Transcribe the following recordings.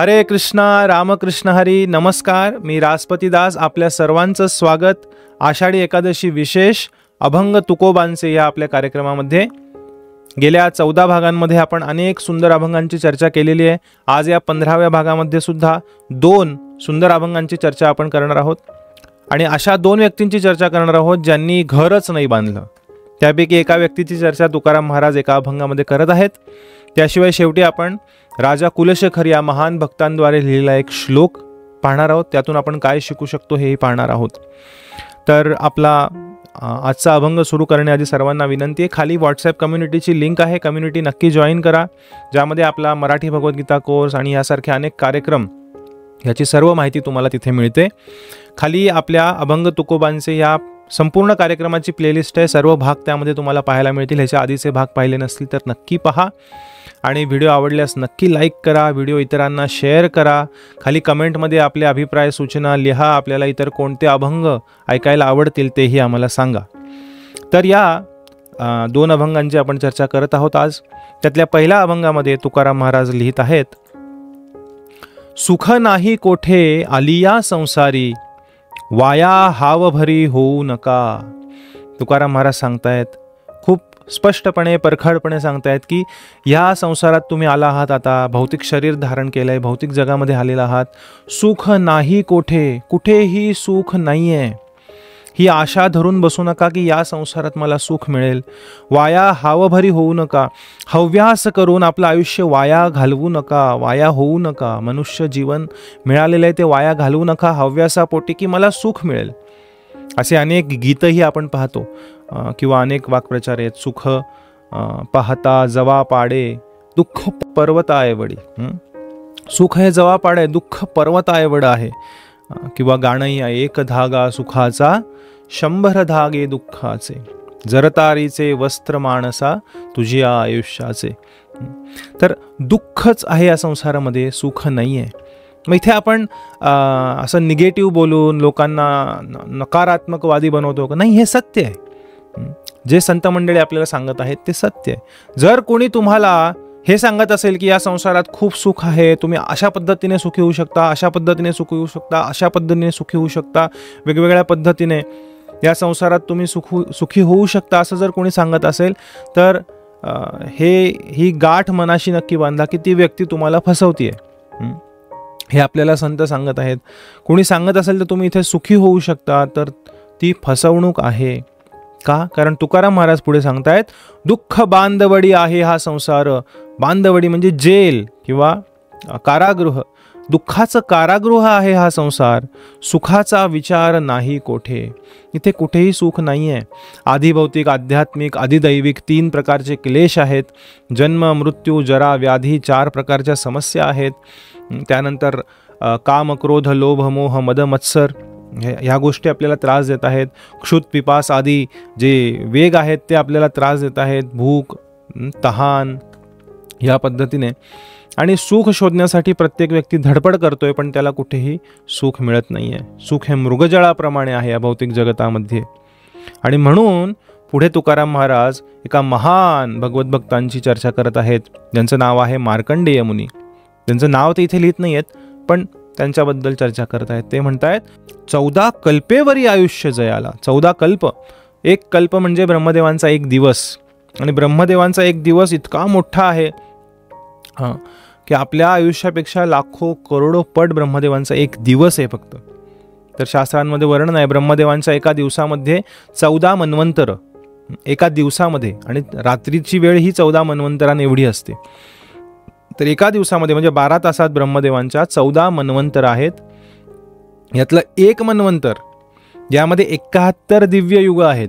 हरे कृष्णा रामकृष्ण हरी. नमस्कार, मी राजपती दास. आपल्या सर्वांचं स्वागत आषाढी एकादशी विशेष अभंग तुकोबांचे या आपल्या कार्यक्रमामध्ये. गेल्या 14 भागांमध्ये आपण अनेक सुंदर अभंगांची चर्चा केलेली आहे. आज या 15व्या भागामध्ये सुद्धा 2 सुंदर अभंगांची चर्चा आपण करणार आहोत. आणि अशा 2 व्यक्तींची चर्चा करणार आहोत ज्यांनी घरच नाही बांधलं. त्यापैकी एका व्यक्तीची चर्चा तुकाराम महाराज एका अभंगामध्ये करत आहेत. त्याशिवाय शेवटी आपण राजा कुलशेखर या महान भक्तांद्वारे लिहिलेला एक श्लोक पाहणार आहोत. त्यातून आपण काय शिकू शकतो हेही पाहणार आहोत. तर आपला आजचा अभंग सुरू करण्याआधी सर्वांना विनंती आहे, खाली व्हॉट्सॲप कम्युनिटीची लिंक आहे, कम्युनिटी नक्की जॉईन करा, ज्यामध्ये आपला मराठी भगवद्गीता कोर्स आणि यासारखे अनेक कार्यक्रम याची सर्व माहिती तुम्हाला तिथे मिळते. खाली आपल्या अभंग तुकोबांचे या संपूर्ण कार्यक्रमाची प्लेलिस्ट आहे. सर्व भाग त्यामध्ये तुम्हाला पाहायला मिळतील. ह्याच्या आधीचे भाग पाहिले नसतील तर नक्की पहा आणि व्हिडिओ आवडल्यास नक्की लाईक करा, व्हिडिओ इतरांना शेअर करा. खाली कमेंटमध्ये आपले अभिप्राय सूचना लिहा. आपल्याला इतर कोणते अभंग ऐकायला आवडतील तेही आम्हाला सांगा. तर या 2 अभंगांची आपण चर्चा करत आहोत आज. त्यातल्या पहिल्या अभंगामध्ये तुकाराम महाराज लिहित आहेत, सुख नाही कोठे आलिया संसारी, वाया हावभरी होऊ नका. तुकाराम महाराज सांगतायत, खूप स्पष्टपणे परखडपणे सांगतायत की ह्या संसारात तुम्ही आला आहात, आता भौतिक शरीर धारण केलंय, भौतिक जगामध्ये आलेला आहात. सुख नाही कोठे, कुठेही सुख नाही आहे. ही आशा धरून बसू नका की या संसारात मला सुख मिळेल. वाया हावभरी होऊ नका, हव्यास करून आपलं आयुष्य वाया घालवू नका, वाया होऊ नका. मनुष्य जीवन मिळालेलं आहे ते वाया घालवू नका हव्यासापोटी की मला सुख मिळेल. असे अनेक गीतही आपण पाहतो किंवा अनेक वाक्प्रचार आहेत. सुख पाहता जवा पाडे, दुःख पर्वता एवढी. सुख हे जवा पाडे, दुःख पर्वता एवढं आहे. किंवा गाणंही आहे, एक धागा सुखाचा 100 धागे दुःखाचे, जरतारीचे वस्त्र माणसा तुझ्या आयुष्याचे. तर दुःखच आहे या संसारामध्ये, सुख नाही आहे. मग इथे आपण असं निगेटिव्ह बोलून लोकांना नकारात्मकवादी बनवतो का? नाही, हे सत्य आहे. जे संत मंडळी आपल्याला सांगत आहेत ते सत्य आहे. जर कोणी तुम्हाला हे सांगत असेल की या संसारात खूप सुख आहे, तुम्ही अशा पद्धतीने सुखी होऊ शकता, अशा पद्धतीने सुखी होऊ शकता, अशा पद्धतीने सुखी होऊ शकता, वेगवेगळ्या पद्धतीने या संसारात तुम्ही सुखी होऊ शकता, असं जर कोणी सांगत असेल तर ही गाठ मनाशी नक्की बांधा की ती व्यक्ती तुम्हाला फसवतीये. हे आपल्याला संत सांगत आहेत. कोणी सांगत असेल तर तुम्ही इथे सुखी होऊ शकता, तर ती फसवणूक आहे. का? कारण तुकाराम महाराज पुढे सांगतायत, दुःख बांधवडी आहे हा संसार. बांधवडी म्हणजे जेल किंवा कारागृह. दुःखाचं कारागृह आहे हा संसार. सुखाचा विचार नाही कोठे. इथे कुठेही सुख नाही आहे. आधिभौतिक, आध्यात्मिक, अधिदैविक 3 प्रकारचे क्लेश आहेत. जन्म, मृत्यू, जरा, व्याधी 4 प्रकारच्या समस्या आहेत. त्यानंतर काम, क्रोध, लोभ, मोह, मद, मत्सर ह्या गोष्टी आपल्याला त्रास देत आहेत. क्षुत, पिपास आदी जे वेग आहेत ते आपल्याला त्रास देत आहेत. भूक, तहान ह्या पद्धतीने. आणि सुख शोधण्यासाठी प्रत्येक व्यक्ती धडपड करतोय, पण त्याला कुठेही सुख मिळत नाही आहे. सुख हे मृगजळाप्रमाणे आहे या भौतिक जगतामध्ये. आणि म्हणून पुढे तुकाराम महाराज एका महान भगवद्भक्तांची चर्चा करत आहेत, ज्यांचं नाव आहे मार्कंडेय मुनी. त्यांचं नाव ते इथे लिहित नाही आहेत, पण त्यांच्याबद्दल चर्चा करत आहेत. ते म्हणतायत, 14 कल्पेवरी आयुष्य जयाला. 14 कल्प. एक कल्प म्हणजे ब्रह्मदेवांचा एक दिवस. आणि ब्रह्मदेवांचा एक दिवस इतका मोठा आहे की आपल्या आयुष्यापेक्षा लाखो करोडो पट ब्रह्मदेवांचा एक दिवस आहे फक्त. तर शास्त्रांमध्ये वर्णन आहे ब्रह्मदेवांच्या एका दिवसामध्ये 14 मन्वंतर एका दिवसामध्ये, आणि रात्रीची वेळ ही 14 मन्वंतरांनी एवढी असते. तर एका दिवसामध्ये म्हणजे 12 तासात ब्रह्मदेवांच्या 14 मन्वंतर आहेत. यातलं एक मन्वंतर, यामध्ये 71 दिव्य युग आहेत.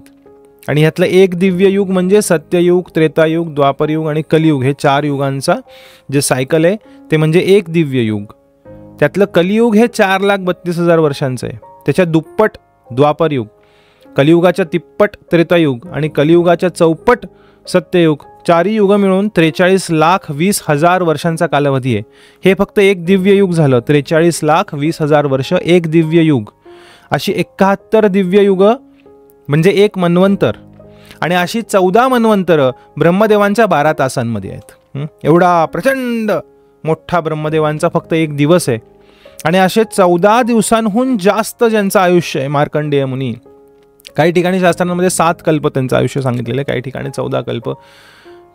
आणि ह्यातलं एक दिव्य युग म्हणजे सत्ययुग, त्रेतायुग, द्वापरयुग आणि कलियुग. हे 4 युगांचा जे सायकल आहे ते म्हणजे एक दिव्य युग. त्यातलं कलियुग हे 4,32,000 वर्षांचं आहे. त्याच्या दुप्पट द्वापरयुग, कलियुगाच्या तिप्पट त्रेतायुग आणि कलियुगाच्या चौपट सत्ययुग. 4 युग मिळून 43,20,000 वर्षांचा कालावधी आहे. हे फक्त एक दिव्य युग झालं. 43,20,000 वर्ष एक दिव्य युग. अशी 71 दिव्य युग म्हणजे एक मन्वंतर. आणि अशी 14 मन्वंतर ब्रह्मदेवांच्या 12 तासांमध्ये आहेत. एवढा प्रचंड मोठा ब्रह्मदेवांचा फक्त 1 दिवस आहे. आणि असे 14 दिवसांहून जास्त ज्यांचं आयुष्य आहे मार्कंडेय मुनी. काही ठिकाणी शास्त्रांमध्ये 7 कल्प त्यांचं आयुष्य सांगितलेलं आहे, काही ठिकाणी 14 कल्प.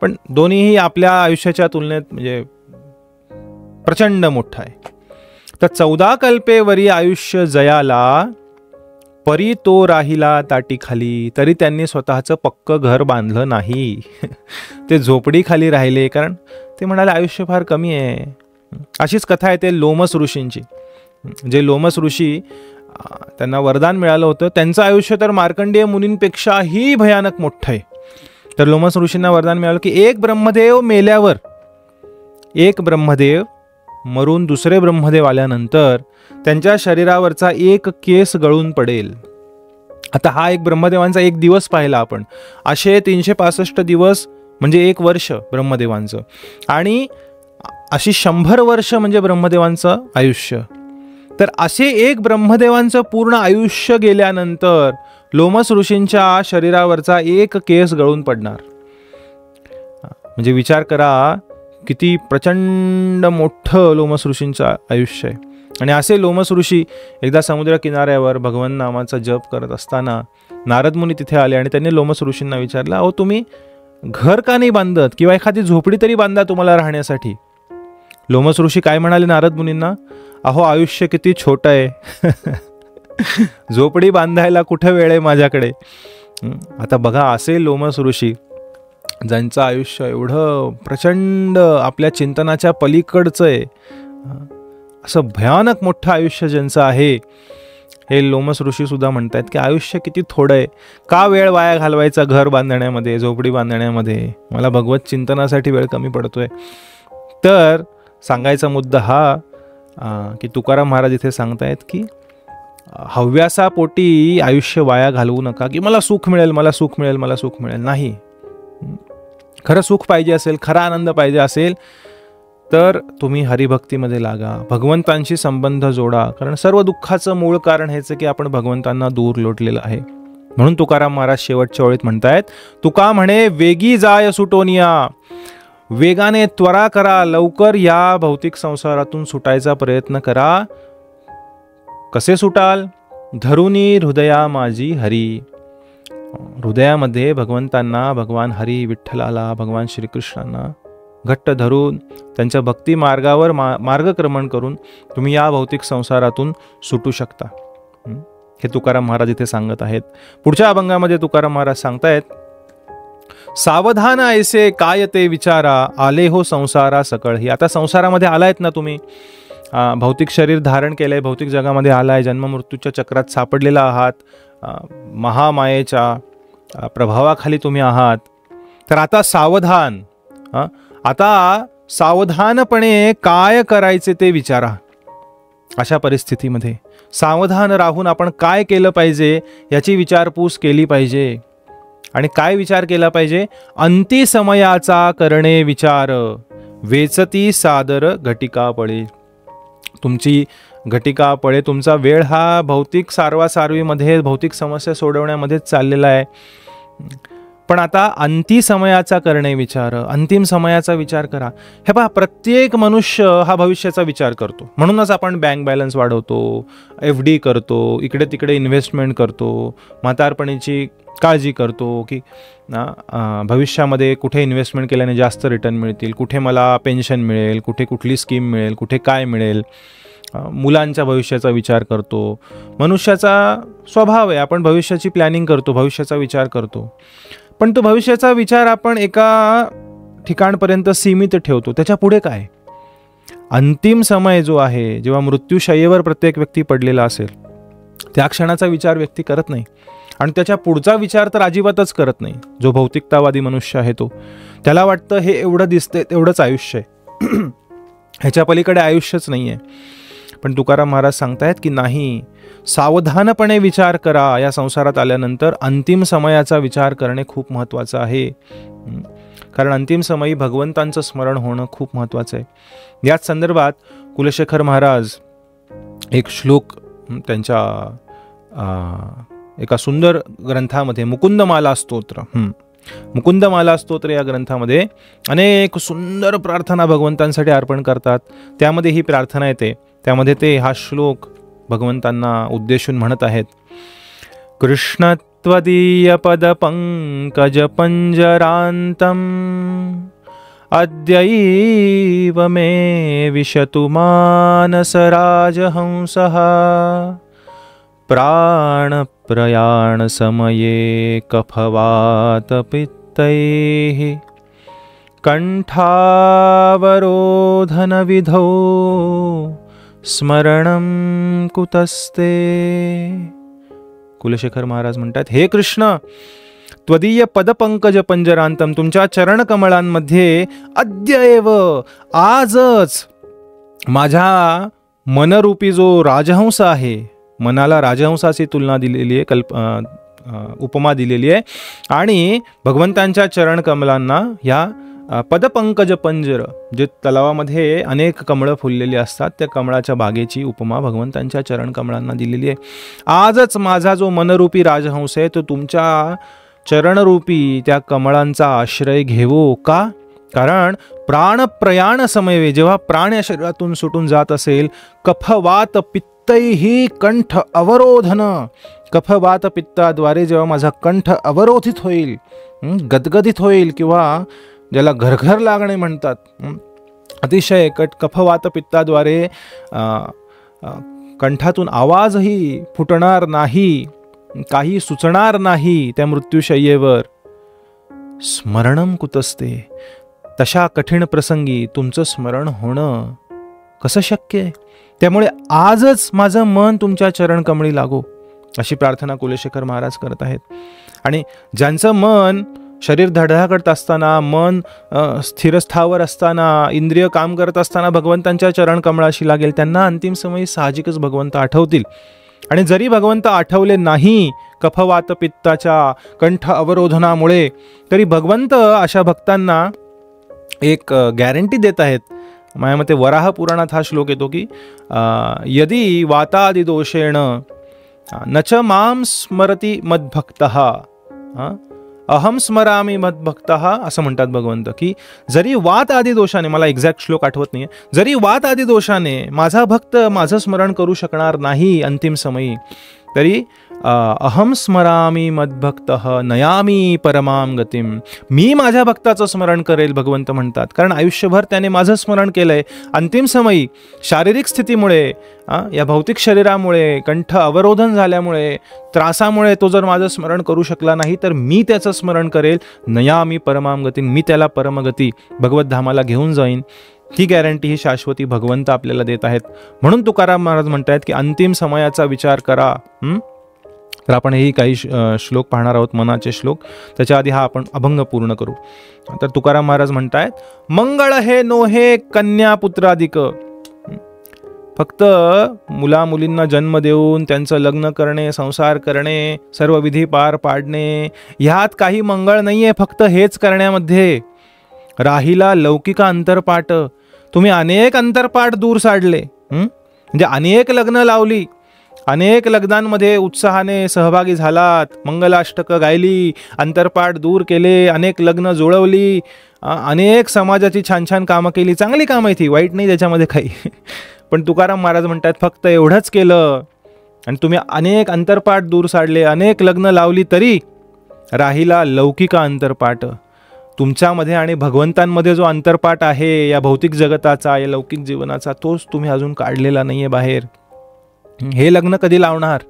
पण दोन्हीही आपल्या आयुष्याच्या तुलनेत म्हणजे प्रचंड मोठं आहे. तर 14 कल्पेवरी आयुष्य जयाला, परी तो राहिला ताटीखाली. तरी त्यांनी स्वतःचं पक्क घर बांधलं नाही. ते झोपडीखाली राहिले, कारण ते म्हणाले आयुष्य फार कमी आहे. अशीच कथा आहे ते लोमस ऋषींची. जे लोमस ऋषी त्यांना वरदान मिळालं होतं, त्यांचं आयुष्य तर मार्कंडेय मुनींपेक्षाही भयानक मोठं आहे. तर लोमस ऋषींना वरदान मिळालं की एक ब्रह्मदेव मेल्यावर, एक ब्रह्मदेव मरून दुसरे ब्रह्मदेव आल्यानंतर त्यांच्या शरीरावरचा एक केस गळून पडेल. आता हा एक ब्रह्मदेवांचा 1 दिवस पाहिला आपण. असे 365 दिवस म्हणजे 1 वर्ष ब्रह्मदेवांचं, आणि अशी 100 वर्ष म्हणजे ब्रह्मदेवांचं आयुष्य. तर असे एक ब्रह्मदेवांचं पूर्ण आयुष्य गेल्यानंतर लोमस ऋषींच्या शरीरावरचा एक केस गळून पडणार. म्हणजे विचार करा किती प्रचंड मोठं लोमस ऋषींचं आयुष्य आहे. आणि असे लोमस ऋषी एकदा समुद्र किनाऱ्यावर भगवान नामाचा जप करत असताना नारद मुनी तिथे आले आणि त्यांनी लोमस ऋषींना विचारलं, अहो तुम्ही घर का नाही बांधत, किंवा एखादी झोपडी तरी बांधा तुम्हाला राहण्यासाठी. लोमस ऋषी काय म्हणाले नारद मुनींना, अहो आयुष्य किती छोटं आहे, झोपडी बांधायला कुठं वेळ आहे माझ्याकडे. आता बघा, असे लोमस ऋषी ज्यांचं आयुष्य एवढं प्रचंड आपल्या चिंतनाच्या पलीकडचं आहे, असं भयानक मोठं आयुष्य ज्यांचं आहे, हे लोमस ऋषी सुद्धा म्हणतात की आयुष्य किती थोडं आहे, का वेळ वाया घालवायचा घर बांधण्यामध्ये, झोपडी बांधण्यामध्ये, मला भगवत चिंतनासाठी वेळ कमी पडतोय. तर सांगायचा मुद्दा हा की तुकाराम महाराज इथे सांगतायत की हव्यासापोटी आयुष्य वाया घालवू नका, की मला सुख मिळेल, मला सुख मिळेल, मला सुख मिळेल. नाही, खरं सुख पाहिजे असेल, खरा आनंद पाहिजे असेल तर तुम्ही हरिभक्तीमध्ये लागा, भगवंतांशी संबंध जोडा. कारण सर्व दुःखाचं मूळ कारण हेच की आपण भगवंतांना दूर लोटलेलं आहे. म्हणून तुकाराम महाराज शेवटच्या ओळीत म्हणतायत, तुका म्हणे वेगी जाय सुटोनिया, वेगाने त्वरा करा, लवकर या भौतिक संसारातून सुटायचा प्रयत्न करा. कसे सुटाल? धरुनी हृदया माझी हरी. हृदयामध्ये भगवंतांना, भगवान हरी विठ्ठलाला, भगवान श्रीकृष्णांना घट्ट धरून त्यांच्या भक्ती मार्गावर मार्गक्रमण करून तुम्ही या भौतिक संसारातून सुटू शकता. हे तुकाराम महाराज इथे सांगत आहेत. पुढच्या अभंगामध्ये तुकाराम महाराज सांगतायत, सावधान ऐसे काय ते विचारा, आले हो संसारा सकळ. ही आता संसारामध्ये आलायत ना तुम्ही, भौतिक शरीर धारण केलंय, भौतिक जगामध्ये आलाय, जन्ममृत्यूच्या चक्रात सापडलेला आहात, महामायेच्या प्रभावाखाली तुम्ही आहात. तर आता सावधान, आता सावधानपणे काय करायचे ते विचारा. अशा परिस्थितीमध्ये सावधान राहून आपण काय केलं पाहिजे याची विचारपूस केली पाहिजे. आणि काय विचार केला पाहिजे? अंती समयाचा करणे विचार, वेचती सादर घटिका पळे. तुमची घटिका पळे, तुमचा वेळ हा भौतिक सारवासारवीमध्ये, भौतिक समस्या सोडवण्यामध्येच चाललेला आहे. पण आता अंती समयाचा करणे विचार, अंतिम समयाचा विचार करा. हे पहा, प्रत्येक मनुष्य हा भविष्याचा विचार करतो. म्हणूनच आपण बँक बॅलन्स वाढवतो, FD करतो, इकडे तिकडे इन्व्हेस्टमेंट करतो, म्हातारपणीची काळजी करतो की भविष्यामध्ये कुठे इन्व्हेस्टमेंट केल्याने जास्त रिटर्न मिळतील, कुठे मला पेन्शन मिळेल, कुठे कुठली स्कीम मिळेल, कुठे काय मिळेल. मुलांच्या भविष्याचा विचार करतो. मनुष्याचा स्वभाव आहे, आपण भविष्याची प्लॅनिंग करतो, भविष्याचा विचार करतो. पण तो भविष्याचा विचार आपण एका ठिकाणपर्यंत सीमित ठेवतो. त्याच्या पुढे काय? अंतिम समय जो आहे, जेव्हा मृत्यूशय्येवर प्रत्येक व्यक्ती पडलेला असेल, त्या क्षणाचा विचार व्यक्ती करत नाही. आणि त्याच्या पुढचा विचार तर अजिबातच करत नाही. जो भौतिकतावादी मनुष्य आहे तो, त्याला वाटतं हे एवढं दिसतंय तेवढंच आयुष्य आहे, ह्याच्या पलीकडे आयुष्यच नाही आहे. पण तुकाराम महाराज सांगतायत की नाही, सावधानपणे विचार करा. या संसारात आल्यानंतर अंतिम समयाचा विचार करणे खूप महत्त्वाचं आहे. कारण अंतिम समयी भगवंतांचं स्मरण होणं खूप महत्त्वाचं आहे. याच संदर्भात कुलशेखर महाराज एक श्लोक त्यांच्या एका सुंदर ग्रंथामध्ये, मुकुंदमाला स्तोत्र, मुकुंदमाला स्तोत्र या ग्रंथामध्ये अनेक सुंदर प्रार्थना भगवंतांसाठी अर्पण करतात. त्यामध्ये ही प्रार्थना येते. त्यामध्ये ते हा श्लोक भगवंतांना उद्देशून म्हणत आहेत. कृष्ण त्वदीय पद पंकज पंजरांतम अद्यैव मे विशतु मानस राजहंसः प्राण प्रयाण समये कफवात पित्तैः कंठावरोधन विधौ स्मरणं कुतस्ते. कुलशेखर महाराज म्हणतात, हे कृष्ण, त्वदीय पदपंकज पंजरांतम, तुमच्या चरणकमळांमध्ये अद्यैव, आजच माझ्या मनरूपी जो राजहंस आहे, मनाला राजहंसाची तुलना दिलेली आहे, उपमा दिलेली आहे, आणि भगवंतांच्या चरणकमलांना या पदपंकज पंजर, जे तलावामध्ये अनेक कमळं फुललेली असतात, त्या कमळाच्या बागेची उपमा भगवंतांच्या चरणकमळांना दिलेली आहे. आजच माझा जो मनरूपी राजहंस आहे तो तुमच्या चरणरूपी त्या कमळांचा आश्रय घेवो. का? कारण प्राणप्रयाण समये, जेव्हा प्राण या शरीरातून सुटून जात असेल, कफवात पित्तैही कंठ अवरोधन, कफवात पित्ताद्वारे जेव्हा माझा कंठ अवरोधित होईल, गदगदित होईल, किंवा ज्याला घरघर लागणे म्हणतात, अतिशय कफवात पित्ताद्वारे कंठातून आवाजही फुटणार नाही, काही सुचणार नाही त्या मृत्यूशय्येवर, स्मरणं कुतस्ते, तशा कठीण प्रसंगी तुमचं स्मरण होणं कसं शक्य आहे? त्यामुळे आजच माझं मन तुमच्या चरणकमळी लागो, अशी प्रार्थना कुलशेखर महाराज करत आहेत. आणि ज्यांचं मन शरीर धडधाकट असताना, मन स्थिरस्थावर असताना, इंद्रिय काम करत असताना भगवंतांच्या चरणकमळाशी लागेल, त्यांना अंतिम समयी साहजिकच भगवंत आठवतील. आणि जरी भगवंत आठवले नाही कफवात पित्ताच्या कंठ अवरोधनामुळे, तरी भगवंत अशा भक्तांना एक गॅरंटी देत आहेत. माझ्या मते वराह पुराणात हा श्लोक येतो की यदि वातादि दोषेण न च मां स्मरति मद्भक्तः अहम स्मरामी मद्भक्तः, असं म्हणतात भगवंत, की जरी वात आदी दोषाने, मला एक्झॅक्ट श्लोक आठवत नाही, जरी वात आदी दोषाने माझा भक्त माझं स्मरण करू शकणार नाही अंतिम समयी, तरी अहम स्मरामी मद्भक्तः नयामी परमाम गतिम, मी माझ्या भक्ताचं स्मरण करेल, भगवंत म्हणतात. कारण आयुष्यभर त्याने माझं स्मरण केलंय. अंतिम समयी शारीरिक स्थितीमुळे, या भौतिक शरीरामुळे, कंठ अवरोधन झाल्यामुळे, त्रासामुळे तो जर माझं स्मरण करू शकला नाही, तर मी त्याचं स्मरण करेल. नयामी परमाम गतिम, मी त्याला परमगती भगवत धामाला घेऊन जाईन. ही गॅरंटी, ही शाश्वती भगवंत आपल्याला देत आहेत. म्हणून तुकाराम महाराज म्हणतायत की अंतिम समयाचा विचार करा. तर आपण हेही काही श्लोक पाहणार आहोत, मनाचे श्लोक. त्याच्या आधी हा आपण अभंग पूर्ण करू. तर तुकाराम महाराज म्हणतायत, मंगळ हे नोहे कन्या पुत्राधिक, फक्त मुला मुलींना जन्म देऊन त्यांचं लग्न करणे, संसार करणे, सर्व विधी पार पाडणे, ह्यात काही मंगळ नाहीये. फक्त हेच करण्यामध्ये राहिला लौकिका अंतरपाट. तुम्ही अनेक अंतरपाट दूर साडले, म्हणजे अनेक लग्न लावली, अनेक लग्नांमध्ये उत्साहाने सहभागी झालात, मंगलाष्टकं गायली, अंतरपाट दूर केले, अनेक लग्न जुळवली, अनेक समाजाची छान छान कामं केली. चांगली कामं आहे ती, वाईट नाही त्याच्यामध्ये काही. पण तुकाराम महाराज म्हणतात फक्त एवढंच केलं आणि तुम्ही अनेक अंतरपाट दूर साडले, अनेक लग्न लावली, तरी राहिला लौकिका अंतरपाट. तुमच्यामध्ये आणि भगवंतांमध्ये जो अंतरपाट आहे या भौतिक जगताचा, या लौकिक जीवनाचा, तोच तुम्ही अजून काढलेला नाही आहे बाहेर. हे लग्न कधी लावणार?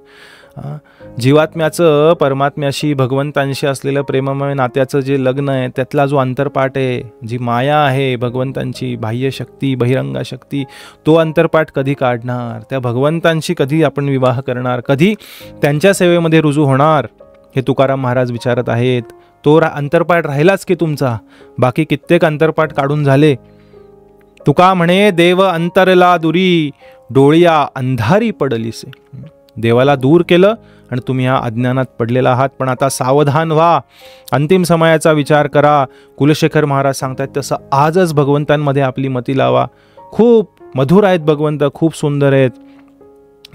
जीवात्म्याचं परमात्म्याशी, भगवंतांशी असलेलं प्रेममय नात्याचं जे लग्न आहे, त्यातला जो अंतरपाट आहे, जी माया आहे भगवंतांची, बाह्य शक्ती, बहिरंगा शक्ती, तो अंतरपाट कधी काढणार? त्या भगवंतांशी कधी आपण विवाह करणार? कधी त्यांच्या सेवेमध्ये रुजू होणार? हे तुकाराम महाराज विचारत आहेत. तो अंतरपाट राहिलाच की तुमचा, बाकी कित्येक अंतरपाट काढून झाले. तुका म्हणे देव अंतरला दुरी, डोळिया अंधारी पडलीसे. देवाला दूर केलं आणि तुम्ही ह्या अज्ञानात पडलेला आहात. पण आता सावधान व्हा, अंतिम समयाचा विचार करा. कुलशेखर महाराज सांगतात तसं आजच भगवंतांमध्ये आपली मती लावा. खूप मधुर आहेत भगवंत, खूप सुंदर आहेत.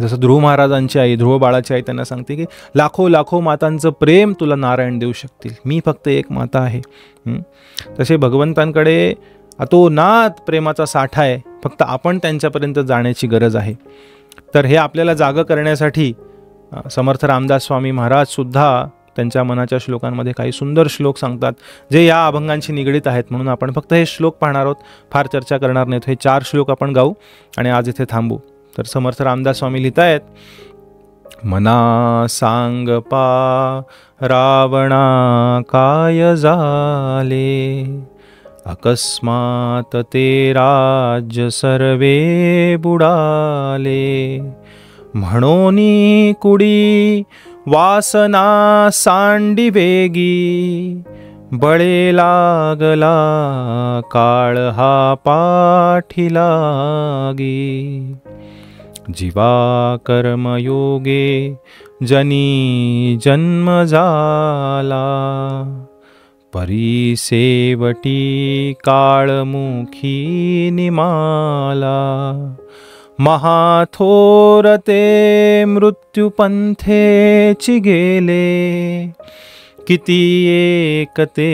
जसं ध्रुव महाराजांची आई, ध्रुव बाळाची आई त्यांना सांगते की लाखो लाखो मातांचं प्रेम तुला नारायण देऊ शकतील, मी फक्त एक माता आहे. तसे भगवंतांकडे अतोनात प्रेमाचा साठा आहे, फक्त आपण त्यांच्यापर्यंत जाण्याची गरज आहे. तर हे आपल्याला जागं करण्यासाठी समर्थ रामदास स्वामी महाराज सुद्धा त्यांच्या मनाच्या श्लोकांमध्ये काही सुंदर श्लोक सांगतात जे या अभंगांशी निगडीत आहेत. म्हणून आपण फक्त हे श्लोक पाहणार आहोत, फार चर्चा करणार नाहीत. हे 4 श्लोक आपण गाऊ आणि आज इथे थांबू. तर समर्थ रामदास स्वामी लिहितायत, मना सांगपा रावणा काय झाले, अकस्मात ते राज्य सर्वे बुडाले, म्हणोनी कुडी वासना सांडी वेगी, बळे लागला काळ हा पाठी लागी, जीवा कर्मयोगे जनी जन्म झाला, परिसेवटी काळमुखी निमाला, महाथोरते मृत्युपंथेची गेले, किती एकते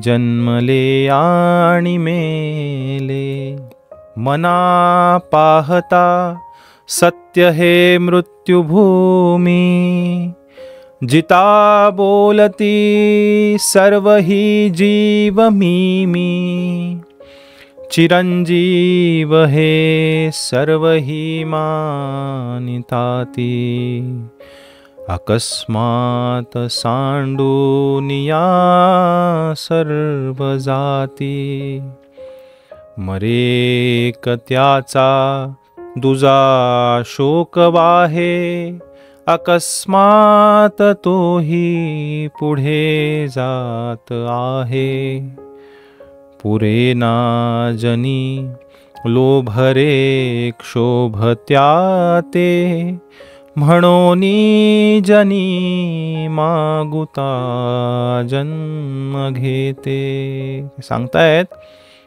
जन्मले आणि मेले, मना पाहता सत्य हे मृत्युभूमी, जिता बोलती सर्व ही जीव मी, चिरंजीव हे सर्व ही मानिताती, अकस्मात सांडूनिया सर्व जाती, मरे त्याचा दुजा शोक वाहे, अकस्मात तोही पुढे जात आहे, पुरे ना जनी लोभरे क्षोभत्या ते, म्हणोनी जनी मागुता जन्म घेते. सांगतायत,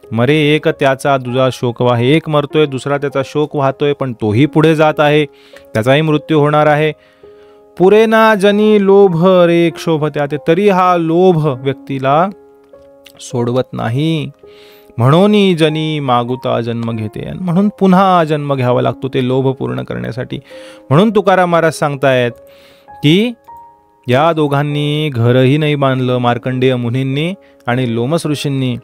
मरे एक त्याचा दुजा शोक वाहे, एक मरतोय दुसरा त्याचा शोक वाहतोय, पण तोही पुढे जात आहे, त्याचाही मृत्यू होणार आहे. पुरे ना जनी लोभ रे क्षोभत्या ते, तरी हा लोभ व्यक्तीला सोडवत नाही. म्हणोनी जनी मागुता जन्म घेते, म्हणून पुन्हा जन्म घ्यावा लागतो ते लोभ पूर्ण करण्यासाठी. म्हणून तुकाराम महाराज सांगतायत की या दोघांनी घरही नाही बांधलं, मार्कंडेय मुनींनी आणि लोमस ऋषींनी.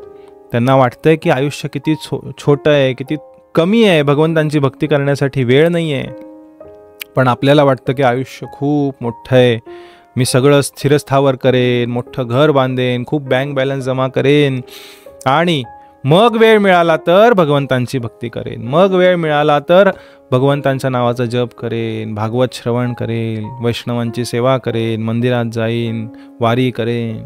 त्यांना वाटतंय की आयुष्य किती छोटं आहे, किती कमी आहे, भगवंतांची भक्ती करण्यासाठी वेळ नाही आहे. पण आपल्याला वाटतं की आयुष्य खूप मोठं आहे, मी सगळं स्थिरस्थावर करेन, मोठं घर बांधेन, खूप बँक बॅलन्स जमा करेन आणि मग वेळ मिळाला तर भगवंतांची भक्ती करेन, मग वेळ मिळाला तर भगवंतांच्या नावाचा जप करेन, भागवत श्रवण करेन, वैष्णवांची सेवा करेन, मंदिरात जाईन, वारी करेन.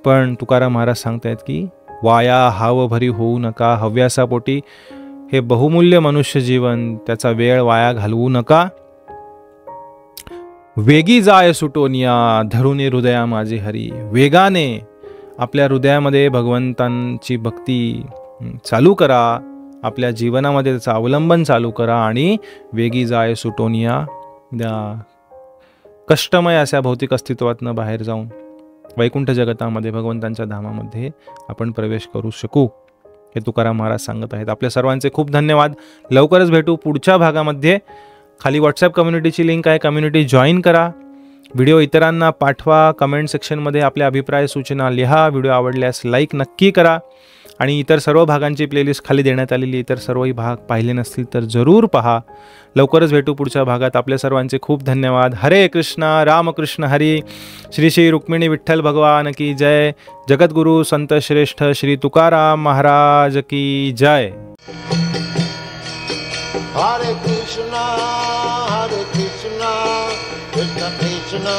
पण तुकाराम महाराज सांगतायत की वाया हाव भरी होऊ नका, हव्यासापोटी हे बहुमूल्य मनुष्य जीवन त्याचा वेळ वाया घालवू नका. वेगी जाय सुटोनिया धरुनी हृदया माझे हरी, वेगाने आपल्या हृदयामध्ये भगवंतांची भक्ती चालू करा, आपल्या जीवनामध्ये त्याचं अवलंबन चालू करा आणि वेगी जाय सुटोनिया, कष्टमय अशा भौतिक अस्तित्वातनं बाहेर जाऊन वैकुंठ जगतामध्ये भगवंतांच्या धामामध्ये आपण प्रवेश करू शकू, हे तुकाराम महाराज सांगत आहेत. आपल्या सर्वांचे खूप धन्यवाद. लवकरच भेटू पुढच्या भागामध्ये. खाली व्हॉट्सॲप कम्युनिटीची लिंक आहे, कम्युनिटी जॉईन करा, व्हिडिओ इतरांना पाठवा, कमेंट सेक्शनमध्ये आपले अभिप्राय सूचना लिहा, व्हिडिओ आवडल्यास लाईक नक्की करा आणि इतर सर्व भागांची प्लेलिस्ट खाली देण्यात आलेली, इतर सर्वही भाग पाहिले नसतील तर जरूर पहा. लवकरच भेटू पुढच्या भागात. आपल्या सर्वांचे खूप धन्यवाद. हरे कृष्णा रामकृष्ण हरी. श्री श्री रुक्मिणी विठ्ठल भगवान की जय. जगद्गुरु संत श्रेष्ठ श्री तुकाराम महाराज की जय. Hare Krishna, Krishna Krishna